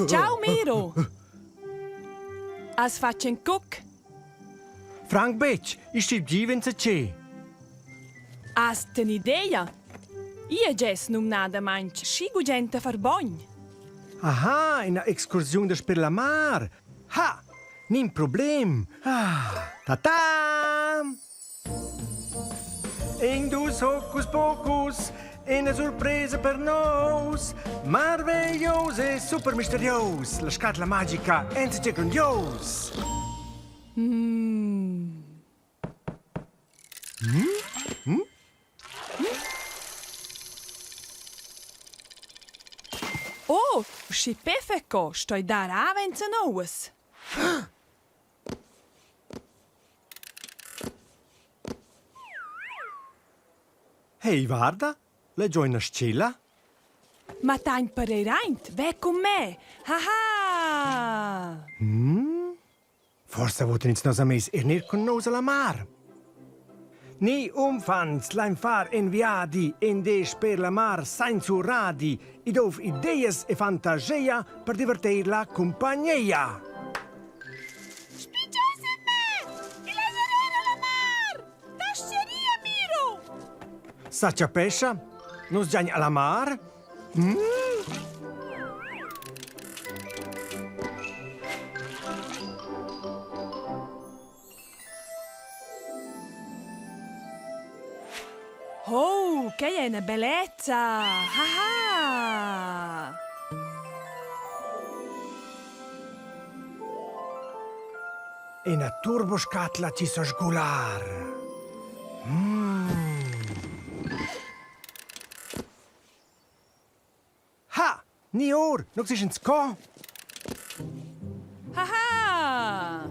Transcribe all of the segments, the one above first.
Ciao Miro! As facen cook? Frank Betsch, ich schieb Givenza c'è. As ten idea? Io gess num nada manch, scigu gente far bogn. Aha, una excursione da per la mar. Ha, nin problem. Ta-ta! Indus hocus pocus, una sorpresa per nos. Maravilloso e super misterios. La scatola magica, ente grandios. Oh, schi pefeco, stoi dar avenza nouas. Hey, guarda, le gioina scella. Ma tain pareiraint, ve con me. Haha! Forse voten ins nos amis ner con nos alla mar. Ni umfans lain far inviadi in des per la mar senza radi id ov ideas e fantasia per divertir la compagnia. Spicciose me! Il laserero la mar! Tasceria Miro! Saccia pescia? Nos giagn alla mar? Oh, che è una bellezza! Haha! E na turboscatla ci so sgular. Ha! Ni or, nog sich ins ko. Haha!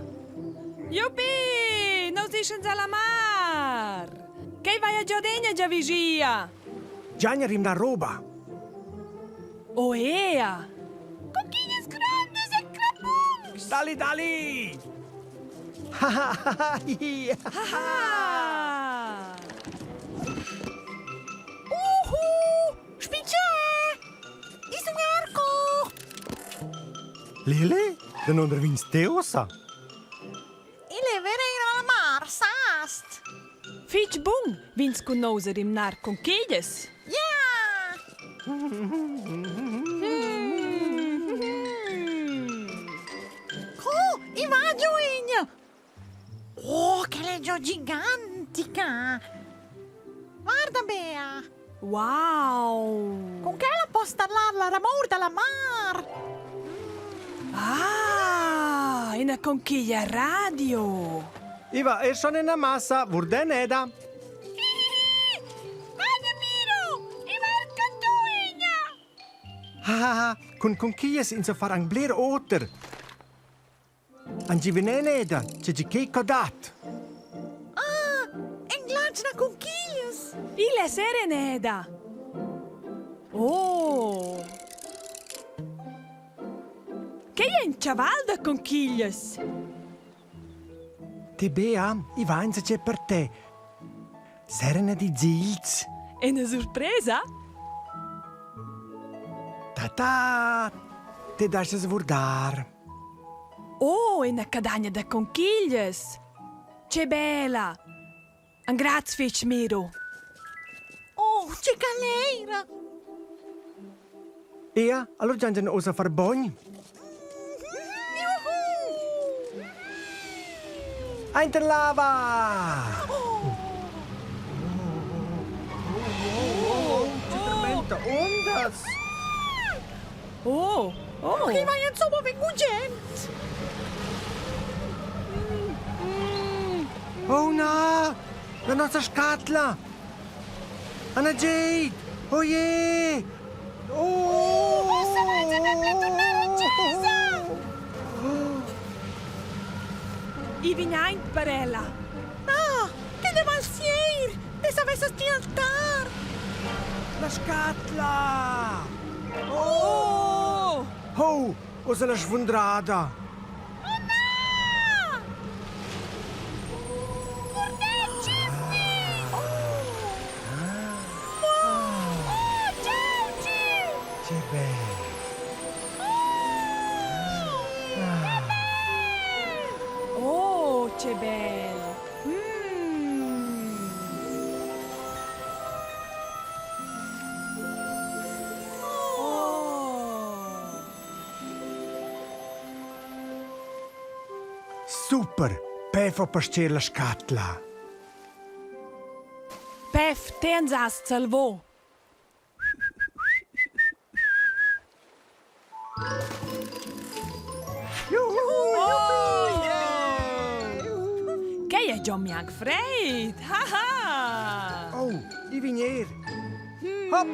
Yuppie! Non si scende alla mar! Che vai a giodegna già vigia! Giagna rim na roba. Oh, ea! Coquinhas grandes e crapungs! Dali, dali! Ha ha ha ha! Haha! Spicce! Is un arco! Lili? Den onder wiens teosa? Il è vero alla mar, sast! Fitch bun, vins con nos a rimnar con chiglies. Ja! Oh, i vaggio in! Oh, che legge gigantica! Guarda, Bea! Wow! Con che la può stallare la ramor dalla mar? Ah, una conchiglia radio! Iva, e schon in der massa, wurde neda. Guarda, Miro! I marcantuigna! Ha, con conchies in so far angler oter. Angi veneneda, c'è che codat. Ah, en glacna conchillas! Il è sereneda! Oh! Che è un caval da conchiglias? Te Bea, i vainza c'è per te. Serena di zilz. È una sorpresa? Ta-ta, te dasce svurdar. Oh, è una cadagna da conchiglias! Che bella! Un grazie, Fitch Miro! Oh, che galera! Ea, allora giangiano osa far bogn. Einter lava! Ci tremenda ondas! Oh! Oh! Che vai insomma vengugent! Oh no! La nostra scatola! Anna Jade! Oh yeah! Oh! Posso mai tornare accesa! I vignaint, Barella! Ah, che devastier! E sapesse sti altar! La scatola! Oh! Oh! Osa la sfundrada! Oh no! Corteggisti! Oh, ciao, Gio! Che bello! Super! Pefo pascer la scatla. Pef, tens as salvò. Che è John Miag Freid? Haha! Oh, i vigner. Hop!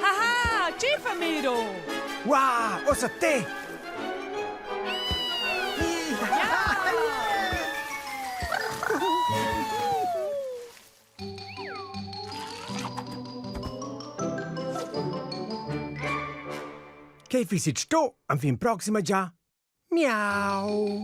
Haha! Cifa Miro! Wow, osa te! Che fisit sto, am fin proxima già? Miau!